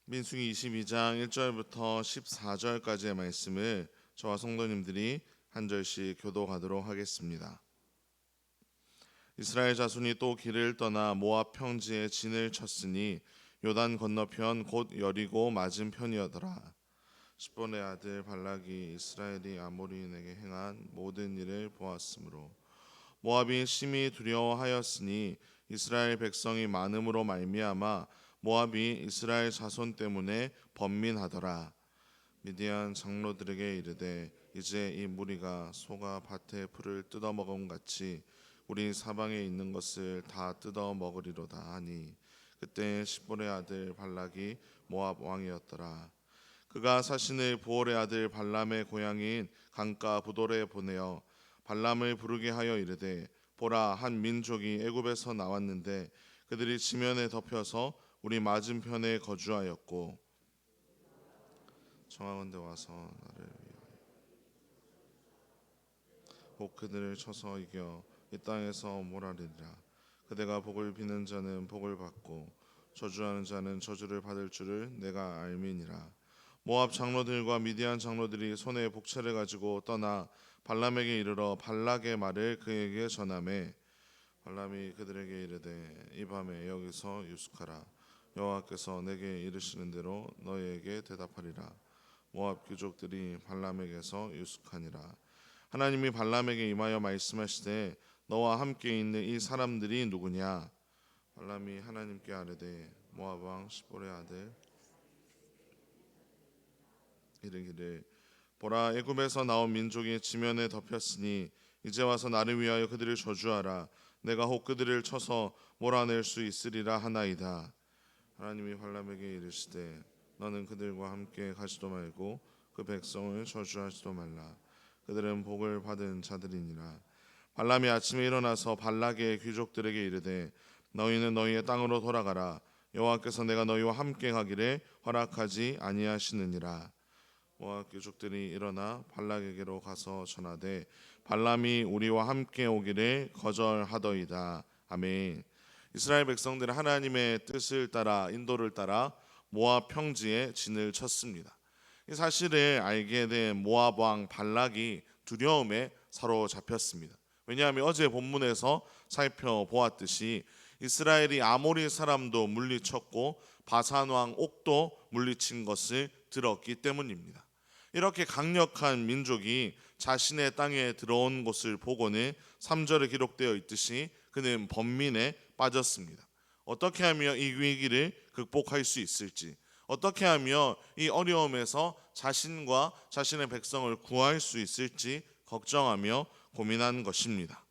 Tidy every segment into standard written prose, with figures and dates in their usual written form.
민수기 22장 1절부터 14절까지의 말씀을 저와 성도님들이 한 절씩 교도하도록 하겠습니다. 이스라엘 자손이 또 길을 떠나 모압 평지에 진을 쳤으니 요단 건너편 곧 여리고 맞은편이었더라. 십본의 아들 발락이 이스라엘이 아모리인에게 행한 모든 일을 보았으므로 모압이 심히 두려워하였으니 이스라엘 백성이 많음으로 말미암아 모압이 이스라엘 자손 때문에 번민하더라. 미디안 장로들에게 이르되 이제 이 무리가 소가 밭의 풀을 뜯어먹은 같이 우리 사방에 있는 것을 다 뜯어먹으리로다 하니 그때 십볼의 아들 발락이 모압 왕이었더라. 그가 사신을 부올의 아들 발람의 고향인 강가 부돌에 보내어 발람을 부르게 하여 이르되 보라, 한 민족이 애굽에서 나왔는데 그들이 지면에 덮여서 우리 맞은편에 거주하였고 청하건대 와서 나를 위하여 혹 그들을 쳐서 이겨 이 땅에서 몰아내리라. 그대가 복을 비는 자는 복을 받고 저주하는 자는 저주를 받을 줄을 내가 알미니라. 모압 장로들과 미디안 장로들이 손에 복채를 가지고 떠나 발람에게 이르러 발락의 말을 그에게 전하매 발람이 그들에게 이르되 이 밤에 여기서 유숙하라. 여호와께서 내게 이르시는 대로 너희에게 대답하리라. 모압 귀족들이 발람에게서 유숙하니라. 하나님이 발람에게 임하여 말씀하시되 너와 함께 있는 이 사람들이 누구냐? 발람이 하나님께 아뢰되 모압 왕 십볼의 아들 이르기를 보라, 애굽에서 나온 민족이 지면에 덮였으니 이제 와서 나를 위하여 그들을 저주하라. 내가 혹 그들을 쳐서 몰아낼 수 있으리라 하나이다. 하나님이 발람에게 이르시되 너는 그들과 함께 가지도 말고 그 백성을 저주하지도 말라. 그들은 복을 받은 자들이니라. 발람이 아침에 일어나서 발락의 귀족들에게 이르되 너희는 너희의 땅으로 돌아가라. 여호와께서 내가 너희와 함께 가기를 허락하지 아니하시느니라. 모압 귀족들이 일어나 발락에게로 가서 전하되 발람이 우리와 함께 오기를 거절하더이다. 아멘. 이스라엘 백성들은 하나님의 뜻을 따라 인도를 따라 모압 평지에 진을 쳤습니다. 이 사실을 알게 된 모압 왕 발락이 두려움에 사로잡혔습니다. 왜냐하면 어제 본문에서 살펴보았듯이 이스라엘이 아모리 사람도 물리쳤고 바산 왕 옥도 물리친 것을 들었기 때문입니다. 이렇게 강력한 민족이 자신의 땅에 들어온 것을 보고는 3절에 기록되어 있듯이 그는 번민에 빠졌습니다. 어떻게 하면 이 위기를 극복할 수 있을지, 어떻게 하면 이 어려움에서 자신과 자신의 백성을 구할 수 있을지 걱정하며 고민한 것입니다.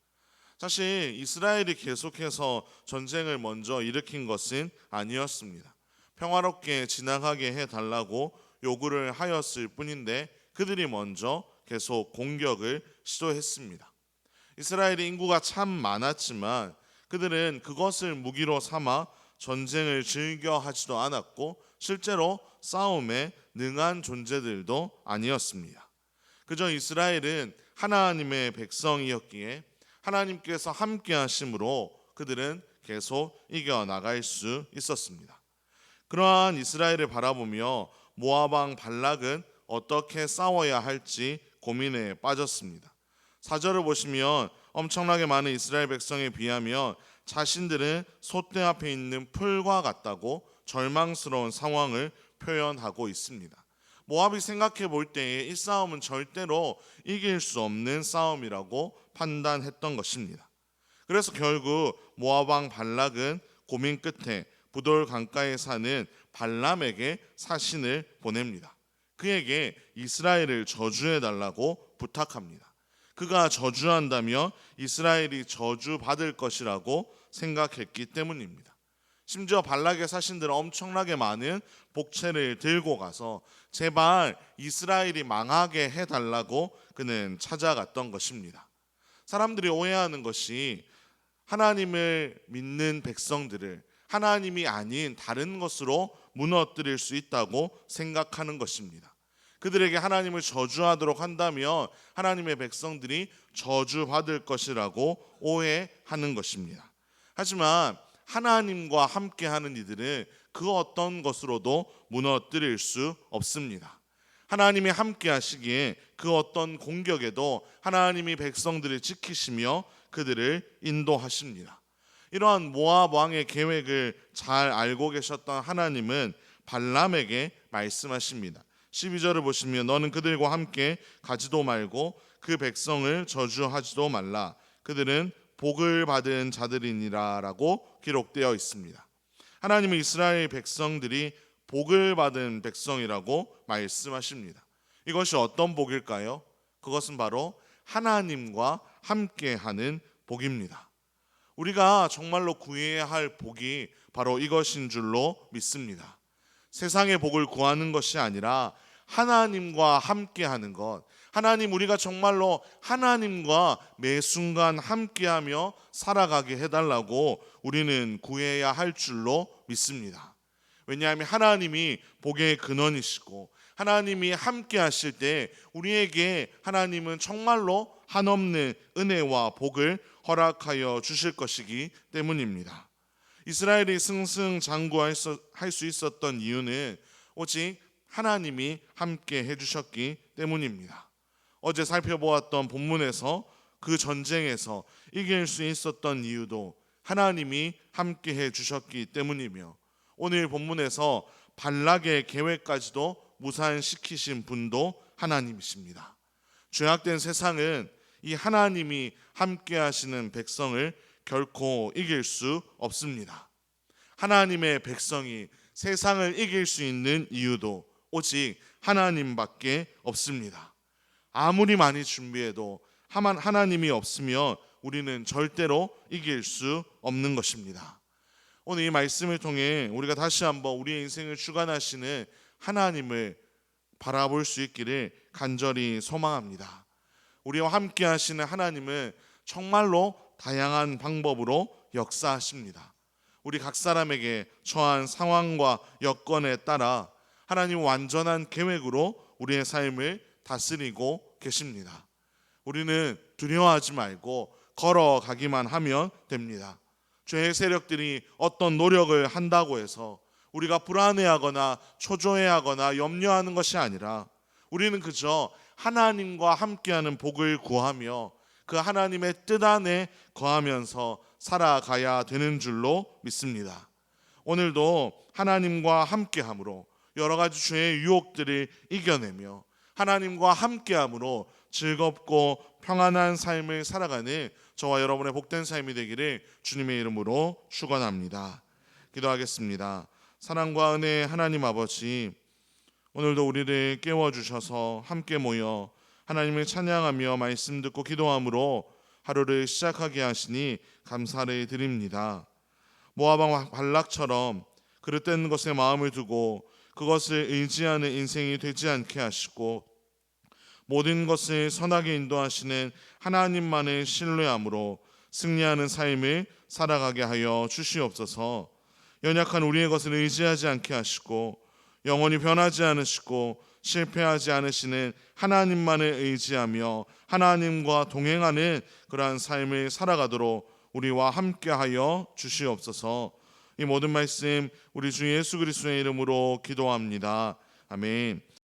사실 이스라엘이 계속해서 전쟁을 먼저 일으킨 것은 아니었습니다. 평화롭게 지나가게 해달라고 요구를 하였을 뿐인데 그들이 먼저 계속 공격을 시도했습니다. 이스라엘의 인구가 참 많았지만 그들은 그것을 무기로 삼아 전쟁을 즐겨 하지도 않았고 실제로 싸움에 능한 존재들도 아니었습니다. 그저 이스라엘은 하나님의 백성이었기에 하나님께서 함께 하심으로 그들은 계속 이겨나갈 수 있었습니다. 그러한 이스라엘을 바라보며 모압 왕 발락은 어떻게 싸워야 할지 고민에 빠졌습니다. 4절을 보시면 엄청나게 많은 이스라엘 백성에 비하면 자신들은 솥대 앞에 있는 풀과 같다고 절망스러운 상황을 표현하고 있습니다. 모압이 생각해 볼 때에 이 싸움은 절대로 이길 수 없는 싸움이라고 판단했던 것입니다. 그래서 결국 모압 왕 발락은 고민 끝에 부돌 강가에 사는 발람에게 사신을 보냅니다. 그에게 이스라엘을 저주해 달라고 부탁합니다. 그가 저주한다면 이스라엘이 저주받을 것이라고 생각했기 때문입니다. 심지어 발락의 사신들은 엄청나게 많은 복채를 들고 가서 제발 이스라엘이 망하게 해달라고 그는 찾아갔던 것입니다. 사람들이 오해하는 것이 하나님을 믿는 백성들을 하나님이 아닌 다른 것으로 무너뜨릴 수 있다고 생각하는 것입니다. 그들에게 하나님을 저주하도록 한다면 하나님의 백성들이 저주받을 것이라고 오해하는 것입니다. 하지만 하나님과 함께하는 이들은 그 어떤 것으로도 무너뜨릴 수 없습니다. 하나님이 함께 하시기에 그 어떤 공격에도 하나님이 백성들을 지키시며 그들을 인도하십니다. 이러한 모압 왕의 계획을 잘 알고 계셨던 하나님은 발람에게 말씀하십니다. 12절을 보시면 너는 그들과 함께 가지도 말고 그 백성을 저주하지도 말라. 그들은 복을 받은 자들이니라 라고 기록되어 있습니다. 하나님은 이스라엘 백성들이 복을 받은 백성이라고 말씀하십니다. 이것이 어떤 복일까요? 그것은 바로 하나님과 함께하는 복입니다. 우리가 정말로 구해야 할 복이 바로 이것인 줄로 믿습니다. 세상의 복을 구하는 것이 아니라 하나님과 함께하는 것, 하나님 우리가 정말로 하나님과 매 순간 함께하며 살아가게 해달라고 우리는 구해야 할 줄로 믿습니다. 왜냐하면 하나님이 복의 근원이시고 하나님이 함께 하실 때 우리에게 하나님은 정말로 한없는 은혜와 복을 허락하여 주실 것이기 때문입니다. 이스라엘이 승승장구할 수 있었던 이유는 오직 하나님이 함께 해주셨기 때문입니다. 어제 살펴보았던 본문에서 그 전쟁에서 이길 수 있었던 이유도 하나님이 함께 해주셨기 때문이며 오늘 본문에서 발락의 계획까지도 무산시키신 분도 하나님이십니다. 죄악된 세상은 이 하나님이 함께 하시는 백성을 결코 이길 수 없습니다. 하나님의 백성이 세상을 이길 수 있는 이유도 오직 하나님밖에 없습니다. 아무리 많이 준비해도 하나님이 없으면 우리는 절대로 이길 수 없는 것입니다. 오늘 이 말씀을 통해 우리가 다시 한번 우리의 인생을 주관하시는 하나님을 바라볼 수 있기를 간절히 소망합니다. 우리와 함께 하시는 하나님은 정말로 다양한 방법으로 역사하십니다. 우리 각 사람에게 처한 상황과 여건에 따라 하나님 완전한 계획으로 우리의 삶을 다스리고 계십니다. 우리는 두려워하지 말고 걸어가기만 하면 됩니다. 죄의 세력들이 어떤 노력을 한다고 해서 우리가 불안해하거나 초조해하거나 염려하는 것이 아니라 우리는 그저 하나님과 함께하는 복을 구하며 그 하나님의 뜻 안에 거하면서 살아가야 되는 줄로 믿습니다. 오늘도 하나님과 함께함으로 여러 가지 죄의 유혹들을 이겨내며 하나님과 함께함으로 즐겁고 평안한 삶을 살아가는 저와 여러분의 복된 삶이 되기를 주님의 이름으로 축원합니다. 기도하겠습니다. 사랑과 은혜의 하나님 아버지, 오늘도 우리를 깨워주셔서 함께 모여 하나님을 찬양하며 말씀 듣고 기도함으로 하루를 시작하게 하시니 감사를 드립니다. 모압 왕 발락처럼 그릇된 것에 마음을 두고 그것을 의지하는 인생이 되지 않게 하시고 모든 것을 선하게 인도하시는 하나님만을 신뢰함으로 승리하는 삶을 살아가게 하여 주시옵소서. 연약한 우리의 것을 의지하지 않게 하시고 영원히 변하지 않으시고 실패하지 않으시는 하나님만을 의지하며 하나님과 동행하는 그러한 삶을 살아가도록 우리와 함께하여 주시옵소서. 이 모든 말씀 우리 주 예수 그리스도의 이름으로 기도합니다. 아멘.